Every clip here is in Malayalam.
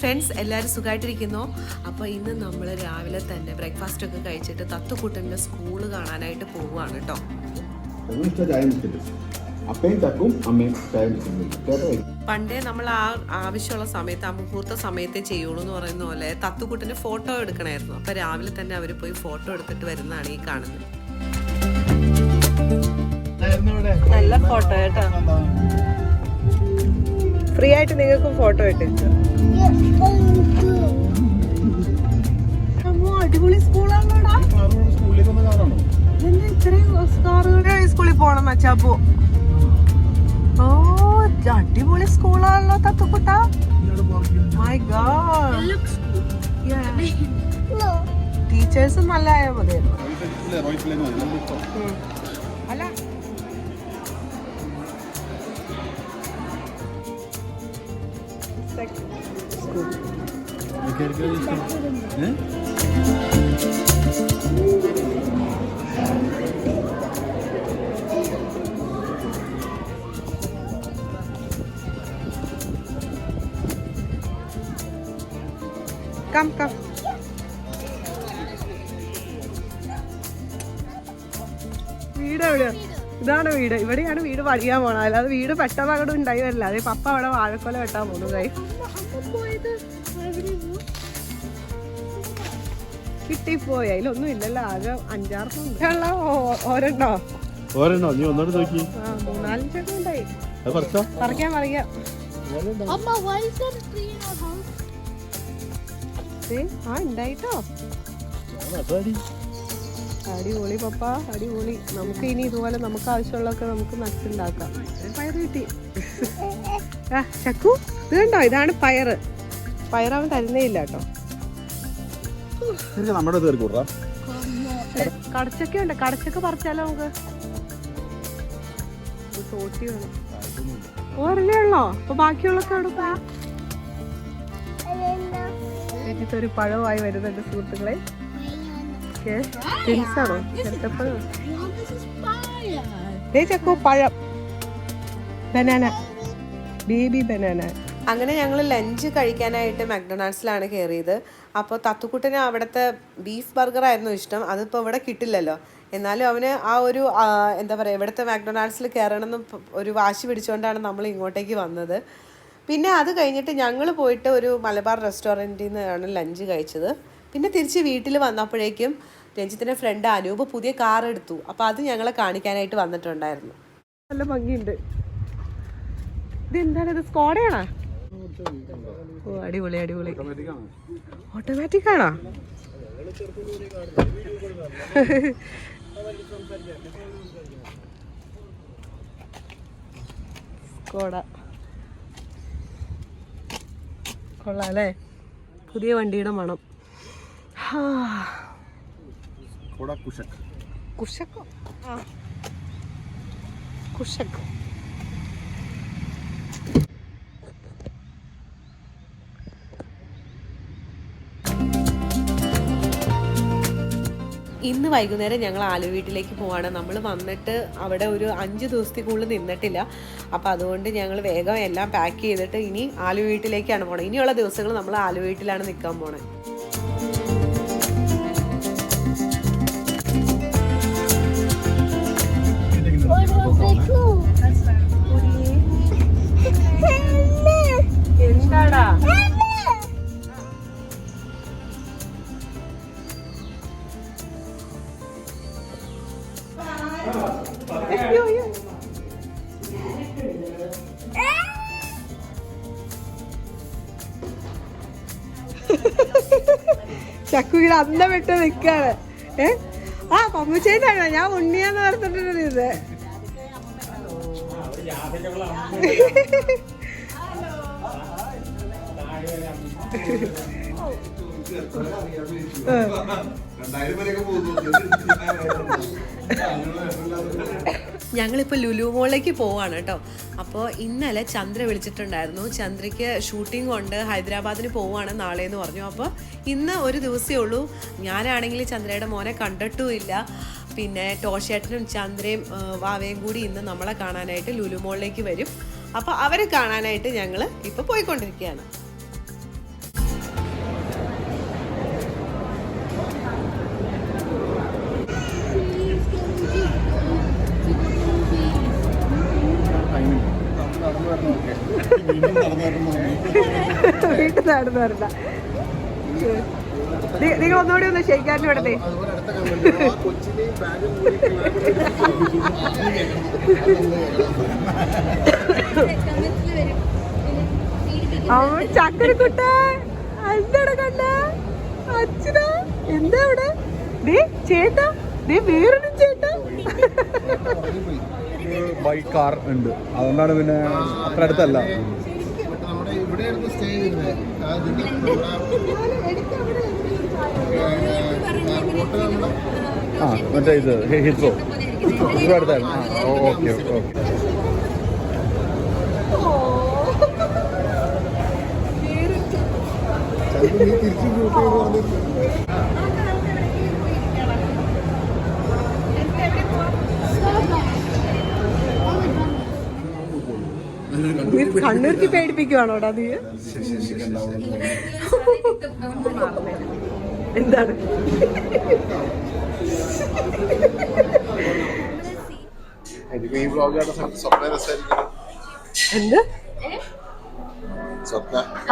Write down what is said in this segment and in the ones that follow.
ഫ്രണ്ട്സ് എല്ലാവരും സുഖമായിട്ടിരിക്കുന്നു. അപ്പോൾ ഇന്ന് നമ്മൾ രാവിലെ തന്നെ ബ്രേക്ക്ഫാസ്റ്റ് ഒക്കെ കഴിച്ചിട്ട് തത്തുക്കുട്ടൻ്റെ സ്കൂൾ കാണാനായിട്ട് പോവുകയാണ് കേട്ടോ. പണ്ടേ നമ്മൾ ആവശ്യമുള്ള സമയത്ത് ആ മുഹൂർത്ത സമയത്തെ ചെയ്യുള്ളൂ എന്ന് പറയുന്ന പോലെ തത്തുക്കുട്ടൻ്റെ ഫോട്ടോ എടുക്കണമായിരുന്നു. അപ്പോൾ രാവിലെ തന്നെ അവർ പോയി ഫോട്ടോ എടുത്തിട്ട് വരുന്നതാണ് ഈ കാണുന്നത്. നല്ല ഫോട്ടോ കേട്ടോ, ഫ്രീ ആയിട്ട് നിങ്ങൾക്കും ഫോട്ടോ ഇട്ടിട്ട്. അടിപൊളി സ്കൂളാണോടാ. സ്കൂളിൽ പോണം മച്ചാപ്പോ. ഓ അടിപൊളി സ്കൂളാണല്ലോ തത്തുക്കുട്ട. മൈ ഗോഡ്, ടീച്ചേഴ്സും നല്ല ആയാൽ മതിയായിരുന്നു. അല്ല കം കം. വീട് എവിടെയാ? ഇതാണ് വീട്. ഇവിടെയാണ് വീട് പണിയാൻ പോണത്. അല്ലാതെ വീട് പെട്ടെന്ന് അങ്ങോട്ട് ഉണ്ടായി വരില്ല. അതെ, പപ്പ അവിടെ വാഴക്കൊല വെട്ടാൻ പോകുന്നു. കൈ കിട്ടിപ്പോയി. അതിലൊന്നും ഇല്ലല്ലോ, ആകെ 5-6 ഓരെണ്ണോ നീ ഒന്നോട് നോക്കി. 4-5 ഉണ്ടായി. പറിക്കാൻ ഉണ്ടായിട്ടോ. അടിപൊളി പപ്പ, അടിപൊളി. നമുക്ക് ഇനി ഇതുപോലെ നമുക്ക് ആവശ്യമുള്ളതൊക്കെ നമുക്ക് നട്ടുണ്ടാക്കാം. പയറ് കിട്ടി. ചക്കു ഇത് കണ്ടോ, ഇതാണ് പയറ്. പയറാവൻ തരുന്നേ ഇല്ല കേട്ടോ. കടച്ചക്ക ഉണ്ട്, കടച്ചക്ക പറിച്ചാലോ നമുക്ക്. തോട്ടി വേണം. ഓരല്ലേ ഉള്ളോ? അപ്പൊ ബാക്കിയുള്ളൊക്കെ അവിടെ പോയാ ഒരു പഴമായി വരുന്നുണ്ട് സുഹൃത്തുക്കളെ. ാണോ ചക്കോ? പഴം, ബനാന, ബേബി ബനാന. അങ്ങനെ ഞങ്ങൾ ലഞ്ച് കഴിക്കാനായിട്ട് മക്ഡൊണാൾഡ്സിലാണ് കയറിയത്. അപ്പോൾ തത്തുക്കുട്ടന് അവിടുത്തെ ബീഫ് ബർഗറായിരുന്നു ഇഷ്ടം. അതിപ്പോൾ ഇവിടെ കിട്ടില്ലല്ലോ. എന്നാലും അവന് ആ ഒരു എന്താ പറയുക, ഇവിടുത്തെ മക്ഡൊണാൾഡ്സിൽ കയറണമെന്ന് ഒരു വാശി പിടിച്ചുകൊണ്ടാണ് നമ്മൾ ഇങ്ങോട്ടേക്ക് വന്നത്. പിന്നെ അത് കഴിഞ്ഞിട്ട് ഞങ്ങൾ പോയിട്ട് ഒരു മലബാർ റെസ്റ്റോറൻറ്റിൽ നിന്നാണ് ലഞ്ച് കഴിച്ചത്. പിന്നെ തിരിച്ച് വീട്ടിൽ വന്നപ്പോഴേക്കും രഞ്ജിത്തിൻ്റെ ഫ്രണ്ട് അനൂപ് പുതിയ കാർ എടുത്തു. അപ്പോൾ അത് ഞങ്ങളെ കാണിക്കാനായിട്ട് വന്നിട്ടുണ്ടായിരുന്നു. നല്ല ഭംഗിയുണ്ട്. ഇതെന്താണ്, ഇത് സ്കോഡയാണോ? ഓ അടിപൊളി അടിപൊളി. ഓട്ടോമാറ്റിക് ആണോ? സ്കോഡ കൊള്ളാം അല്ലേ? പുതിയ വണ്ടിയുടെ മണം. കുഷക്കോ? ആ കുഷക്കോ. ഇന്ന് വൈകുന്നേരം ഞങ്ങൾ ആലു വീട്ടിലേക്ക് പോവാണ്. നമ്മൾ വന്നിട്ട് അവിടെ ഒരു 5 ദിവസത്തിൽ കൂടുതൽ നിന്നിട്ടില്ല. അപ്പോൾ അതുകൊണ്ട് ഞങ്ങൾ വേഗം എല്ലാം പാക്ക് ചെയ്തിട്ട് ഇനി ആലു വീട്ടിലേക്കാണ് പോണത്. ഇനിയുള്ള ദിവസങ്ങൾ നമ്മൾ ആലു വീട്ടിലാണ് നിൽക്കാൻ പോണത്. എന്താടാ ചക്കുകിട അന്ന വിട്ട് നിക്കാണ്. ആ പമ്മുച്ചേനാണ്, ഞാൻ ഉണ്ണിയാന്ന് പറഞ്ഞിട്ടുണ്ട്. ഇത് ഞങ്ങളിപ്പോൾ ലുലു മോളിലേക്ക് പോവാണ് കേട്ടോ. അപ്പോൾ ഇന്നലെ ചന്ദ്ര വിളിച്ചിട്ടുണ്ടായിരുന്നു. ചന്ദ്രയ്ക്ക് ഷൂട്ടിംഗ് കൊണ്ട് ഹൈദരാബാദിന് പോവുകയാണ് നാളെ എന്ന് പറഞ്ഞു. അപ്പോൾ ഇന്ന് ഒരു ദിവസമേ ഉള്ളൂ. ഞാനാണെങ്കിൽ ചന്ദ്രയുടെ മോനെ കണ്ടിട്ടുമില്ല. പിന്നെ ടോഷേട്ടനും ചന്ദ്രയും വാവയും കൂടി ഇന്ന് നമ്മളെ കാണാനായിട്ട് ലുലു മോളിലേക്ക് വരും. അപ്പോൾ അവരെ കാണാനായിട്ട് ഞങ്ങൾ ഇപ്പോൾ പോയിക്കൊണ്ടിരിക്കുകയാണ്. കൂടിയിട്ട് നടന്നു വരണ്ട. നിങ്ങൾ ഒന്നുകൂടി ഒന്ന് ഷെയ്ക്കാൻ്റെ വിടണേ. ചക്കരക്കുട്ട എന്താണ് കണ്ട അച്ഛനാ? എന്താ ഇവിടെ? ചേട്ടാ, വേറൊരു ചേട്ടാ ബൈ കാർ ഉണ്ട്, അതുകൊണ്ടാണ് പിന്നെ അത്ര അടുത്തല്ല. ആ മറ്റേ ഇത് ഹിത്രോ അടുത്തായിരുന്നു. ആ ഓക്കെ ഓക്കെ. കണ്ണൂർക്ക് പേടിപ്പിക്കുവാണോടാ നീ? എന്താണ് എന്ത്?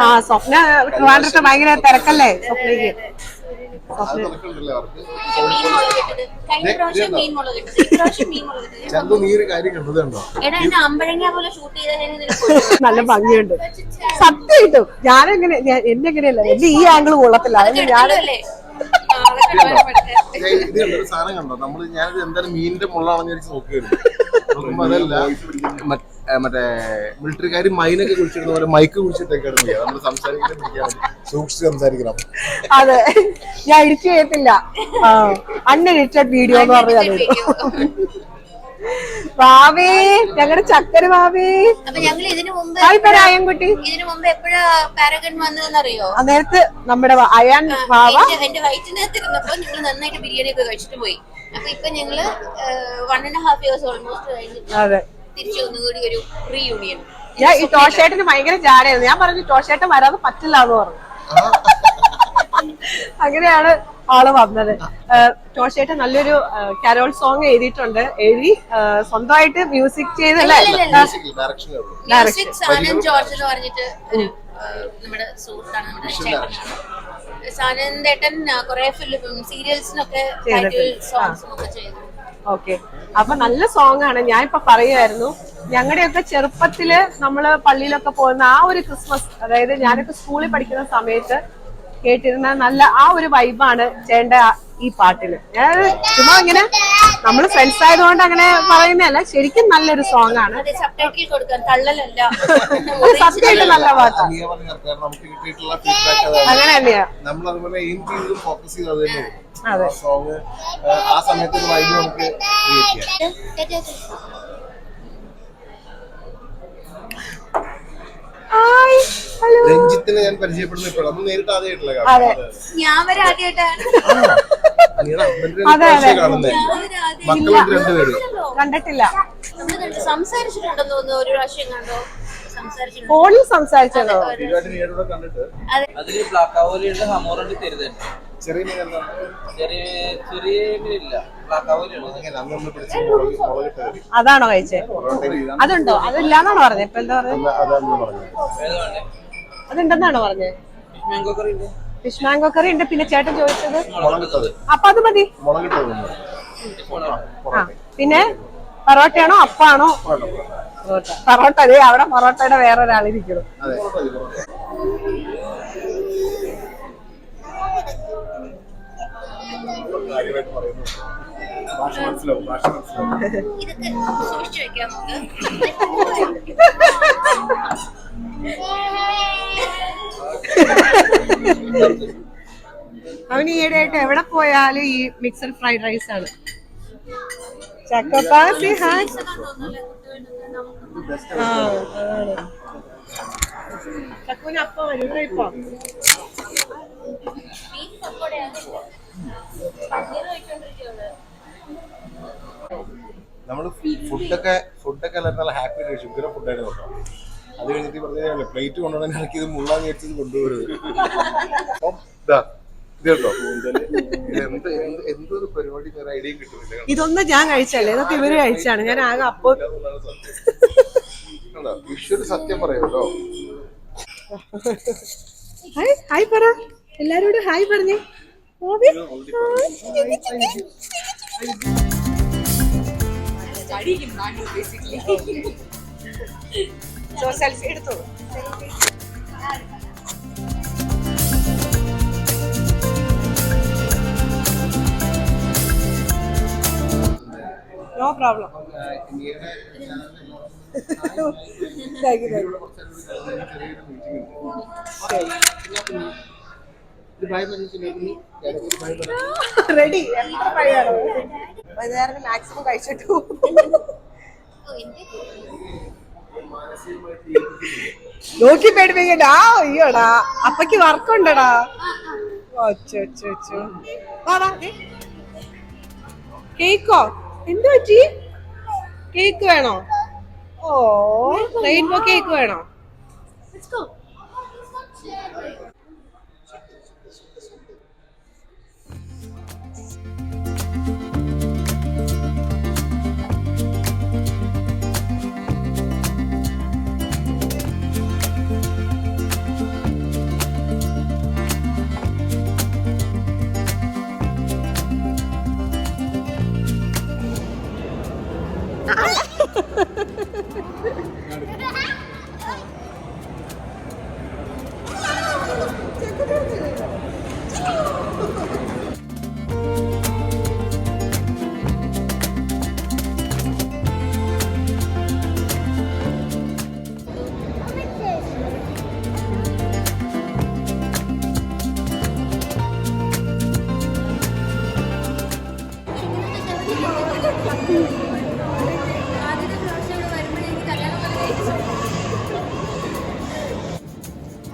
ആ സ്വപ്ന ട്രിവാൻഡ്രത്ത് ഭയങ്കര തിരക്കല്ലേ സ്വപ്നയ്ക്ക്. നല്ല ഭംഗിയുണ്ട് സത്യമായിട്ടും. ഞാനെങ്ങനെ എന്നെങ്ങനെയല്ല, എന്റെ ഈ ആംഗിൾ കൊള്ളത്തില്ല. ഞാൻ സാധനം കണ്ടോ നമ്മള്, ഞാനിത് എന്തായാലും മീനിന്റെ മുള്ളാണെന്ന് വിചാരിച്ച് നോക്കിയായിരുന്നു. അതല്ല, മറ്റേ മിലിറ്ററിക്കാര് മൈനൊക്കെ കുടിച്ചിരുന്ന പോലെ മൈക്ക് കുടിച്ചിട്ടൊക്കെയാണ് നമ്മള് സംസാരിക്കാൻ സൂക്ഷിച്ച് സംസാരിക്കണം. അതെ, ഞാൻ എഡിറ്റ് ചെയ്യത്തില്ല. അൺഎഡിറ്റഡ് വീഡിയോ എന്ന് പറഞ്ഞാൽ വാവേ, ഞങ്ങളുടെ ചക്കര വാവേ. അപ്പൊ ഞങ്ങൾ ഇതിനു മുമ്പ് എപ്പോഴാ പാരഗൺ വന്നതെന്നറിയോ? നേരത്തെ നമ്മുടെ അയാൻ വാവ എന്റെ വയറ്റിനകത്ത് ഇരുന്നപ്പോ ഞങ്ങൾ നന്നായിട്ട് ബിരിയാണി ഒക്കെ കഴിച്ചിട്ട് പോയി. അപ്പൊ ഇപ്പൊ ഞങ്ങള് 1.5 years ഓൾമോസ്റ്റ് കഴിഞ്ഞിട്ട് തിരിച്ചു ഒന്നുകൂടി ഒരു റീയൂണിയൻ. ഞാൻ ഈ ടോഷേട്ടന് ഭയങ്കര ജാടയായിരുന്നു. ഞാൻ പറഞ്ഞു ടോഷേട്ടൻ വരാതെ പറ്റില്ല എന്ന് പറഞ്ഞു. അങ്ങനെയാണ് ആള് വന്നത്. ടോഷേട്ടൻ നല്ലൊരു കാരോൾ സോങ് എഴുതിയിട്ടുണ്ട്. എഴുതി സ്വന്തമായിട്ട് മ്യൂസിക് ചെയ്തല്ലേ? സാനൻ ജോർജ് എന്ന് പറഞ്ഞിട്ട് നമ്മുടെ സുഹൃത്താണ്, നമ്മുടെ സാനന്ദേട്ടൻ കുറെ ഫിലിം സീരിയൽസിനൊക്കെ ടൈറ്റിൽ സോങ്സും ഒക്കെ ചെയ്തു. ഓക്കെ, അപ്പൊ നല്ല സോങ് ആണ്. ഞാൻ ഇപ്പൊ പറയുമായിരുന്നു, ഞങ്ങളുടെയൊക്കെ ചെറുപ്പത്തില് നമ്മള് പള്ളിയിലൊക്കെ പോകുന്ന ആ ഒരു ക്രിസ്മസ്, അതായത് ഞാനൊക്കെ സ്കൂളിൽ പഠിക്കുന്ന സമയത്ത് കേട്ടിരുന്ന നല്ല ആ ഒരു വൈബാണ് ചേണ്ട ഈ പാട്ടില്. ഞാൻ ചുമ്മാ ഇങ്ങനെ നമ്മള് ഫ്രണ്ട്സ് ആയതുകൊണ്ട് അങ്ങനെ പറയുന്നതല്ല, ശരിക്കും നല്ലൊരു സോങ് ആണ്. സത്യമായിട്ട് നല്ല പാട്ടാണ്. അങ്ങനെ തന്നെയാ. അതെ, ആ സമയത്ത് നമുക്ക് രഞ്ജിത്തിനെ ഞാൻ പരിചയപ്പെടുന്ന ഇപ്പോഴാണ്, നമ്മൾ നേരിട്ട് ആദ്യമായിട്ടില്ല ഞാൻ വരെ ആദ്യമായിട്ടാണ് കാണുന്നത്. മക്കളുണ്ട് രണ്ടുപേര്, കണ്ടിട്ടില്ല. സംസാരിച്ചിട്ടുണ്ടെന്ന് തോന്നുന്നു, ഒരു പ്രാവശ്യം കണ്ടോ? ഫോണിൽ സംസാരിച്ചതോ? അതില് ബ്ലാക്കാവോലിയുണ്ട്, ഹമോറുണ്ട്, തരുന്നുണ്ട്. ചെറിയ മീനല്ല, ചെറിയ മീനില്ല, ബ്ലാക്കാവോലിയുണ്ട്. അതാണോ കഴിച്ചേ? അതുണ്ടോ? അതില്ലാന്നാണോ പറഞ്ഞത്? ഇപ്പൊ എന്താ പറഞ്ഞത്? അതുണ്ടെന്നാണോ പറഞ്ഞത്? ഫിഷ് മാംഗോ കറി ഉണ്ട്. പിന്നെ ചേട്ടൻ ചോദിച്ചത് അപ്പൊ അത് മതി. പിന്നെ പൊറോട്ടയാണോ അപ്പാണോ? പൊറോട്ട. അതെ, അവിടെ പൊറോട്ടയുടെ വേറെ ഒരാളിരിക്കണം. ഇതൊക്കെ സൂക്ഷിച്ചു വെക്കാം അവന് ഈയിടെയായിട്ട് എവിടെ പോയാലും ഈ മിക്സഡ് ഫ്രൈഡ് റൈസ് ആണ്. ചക്കപ്പാസി ചക്കൂന് അപ്പം വരും ഇപ്പൊ. നമ്മള് ഫുഡൊക്കെ നല്ല ഹാപ്പി ആയിട്ട് ഷുഗർ ഫുഡായിരുന്നു കേട്ടോ. അത് കഴിഞ്ഞിട്ട് പറഞ്ഞ പ്ലേറ്റ് കൊണ്ടുപോകണം, എനിക്ക് ഇത് മുള്ളാന്ന് വെച്ചത് കൊണ്ടുപോകരുത്. അപ്പം ഇത് കേട്ടോ, എന്തൊരു പരിപാടി ഐഡിയയും കിട്ടുന്നില്ല. ഇതൊന്നും ഞാൻ കഴിച്ചല്ലേ, ഇതൊക്കെ ഇവര് കഴിച്ചാണ്. ഞാൻ ആകെ അപ്പൊ വിഷുവിന് സത്യം പറയാമല്ലോ. ഹായ് ഹായ് പറ, എല്ലാരോടും ഹായ് പറഞ്ഞേ. സെൽഫി എടുത്തോളൂ. No problem. റെഡി. വൈകുന്നേരം മാക്സിമം കഴിച്ചിട്ടു. നോക്കി പേടിപ്പിക്കണ്ടാ. അയ്യോടാ, അപ്പക്ക് വർക്കുണ്ടടാ. കേക്കോ? എന്ത് പറ്റി? കേക്ക് വേണോ? ഓ, റെയിൻബോ കേക്ക് വേണോ?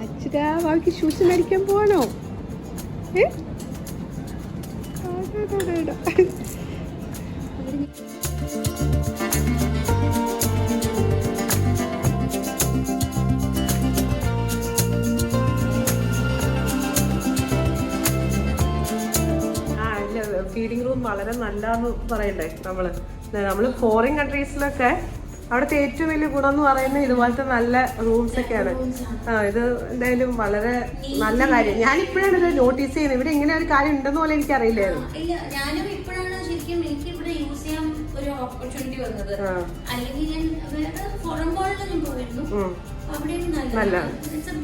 അച്ഛടാ, ബാക്കി ഷൂസ് മേടിക്കാൻ പോവാണോ? ഫീഡിങ് റൂം വളരെ നല്ലതെന്ന് പറയണ്ടേ. നമ്മള് ഫോറിൻ കൺട്രീസിലൊക്കെ അവിടുത്തെ ഏറ്റവും വലിയ ഗുണം എന്ന് പറയുന്നത് ഇതുപോലത്തെ നല്ല റൂംസ് ഒക്കെയാണ്. ഇത് എന്തായാലും വളരെ നല്ല കാര്യം. ഞാനിപ്പോഴാണ് ഇത് നോട്ടീസ് ചെയ്യുന്നത്. ഇവിടെ ഇങ്ങനെ ഒരു കാര്യം ഉണ്ടെന്ന് പോലെ എനിക്ക് അറിയില്ലായിരുന്നു. ഞാനും ഇപ്പോഴാണ് ശരിക്കും എനിക്ക് ഇവിടെ യൂസ് ചെയ്യാൻ ഒരു ഓപ്പർച്യൂണിറ്റി വന്നത്. അല്ലെങ്കിൽ ഞാൻ വേറെ ഫോറിൻ മോളിലൊന്നും പോയിരുന്നു. അവിടെയും നല്ല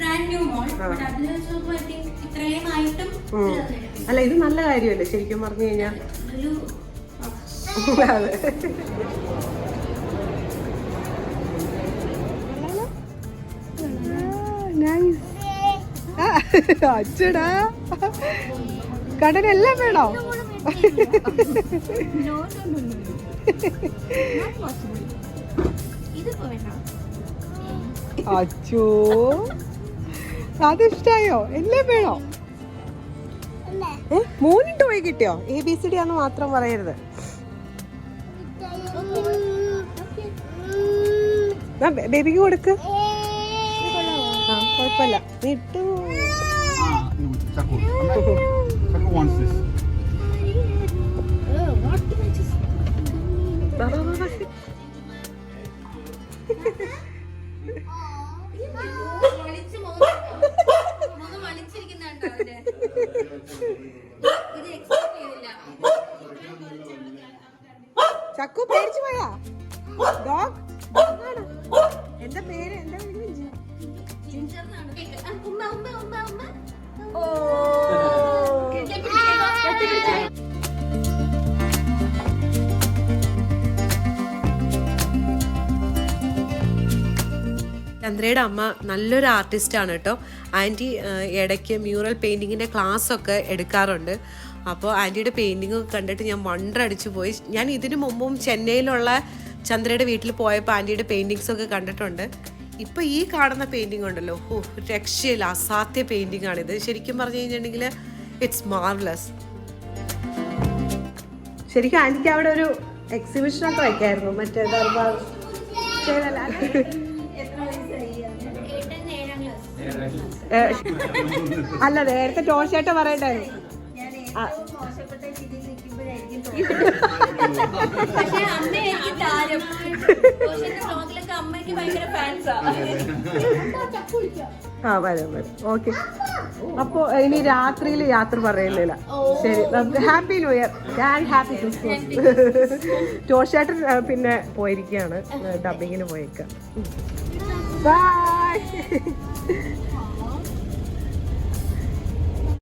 ബ്രാൻഡ് ന്യൂ മോൾ. അതിനെ വെച്ചപ്പോൾ ഐ തിങ്ക് ഇത്രയും ആയിട്ടും അല്ല, ഇത് നല്ല കാര്യമല്ലേ ശരിക്കും പറഞ്ഞു കഴിഞ്ഞാൽ. അതെ. അച്ചടാ, കടലെല്ലാം വേണോ? അച്ചോ, അതിഷ്ടായോ? എല്ലാം വേണോ? മൂന്നിട്ട് പോയി കിട്ടിയോ? ABCD ആന്ന് മാത്രം പറയരുത്. ബേബിക്ക് കൊടുക്ക്. കുഴപ്പമില്ല, നീ ഇട്ടു. ചക്കു പേടിച്ചു പോയാ? ഡോഗ് എന്താ പേര്? എന്താ പേര്? ചന്ദ്രയുടെ അമ്മ നല്ലൊരു ആർട്ടിസ്റ്റാണ് കേട്ടോ. ആൻറ്റി ഇടയ്ക്ക് മ്യൂറൽ പെയിൻറ്റിങ്ങിൻ്റെ ക്ലാസ്സൊക്കെ എടുക്കാറുണ്ട്. അപ്പോൾ ആൻറ്റിയുടെ പെയിൻറ്റിങ് കണ്ടിട്ട് ഞാൻ വണ്ടടിച്ചു പോയി. ഞാൻ ഇതിനു മുമ്പും ചെന്നൈയിലുള്ള ചന്ദ്രയുടെ വീട്ടിൽ പോയപ്പോൾ ആൻറ്റിയുടെ പെയിൻറ്റിങ്സൊക്കെ കണ്ടിട്ടുണ്ട്. ഇപ്പോൾ ഈ കാണുന്ന പെയിൻറ്റിങ് ഉണ്ടല്ലോ, രക്ഷയില്ല, അസാധ്യ പെയിൻറ്റിങ് ആണിത്. ശരിക്കും പറഞ്ഞു കഴിഞ്ഞിട്ടുണ്ടെങ്കിൽ ഇറ്റ്സ് മാർവലസ്. ശരിക്കും ആൻറ്റിക്ക് അവിടെ ഒരു എക്സിബിഷനൊക്കെ വയ്ക്കായിരുന്നു. മറ്റേ ദർബാർ അല്ല, നേരത്തെ ടോഷേട്ട പറയണ്ടായിരുന്നു. പക്ഷേ അമ്മ എനിക്ക് താരം അമ്മയ്ക്ക് ഭയങ്കര ഫാൻസാ. ആ വരാം വരാം. ഓക്കെ, അപ്പോ ഇനി രാത്രിയിൽ യാത്ര പറയുന്നില്ല. ശരി, നമുക്ക് happy new year and happy Christmas. ടോഷേട്ടൻ പിന്നെ പോയിരിക്കുകയാണ്, ഡബിങ്ങിന് പോയേക്കാം. ബൈ.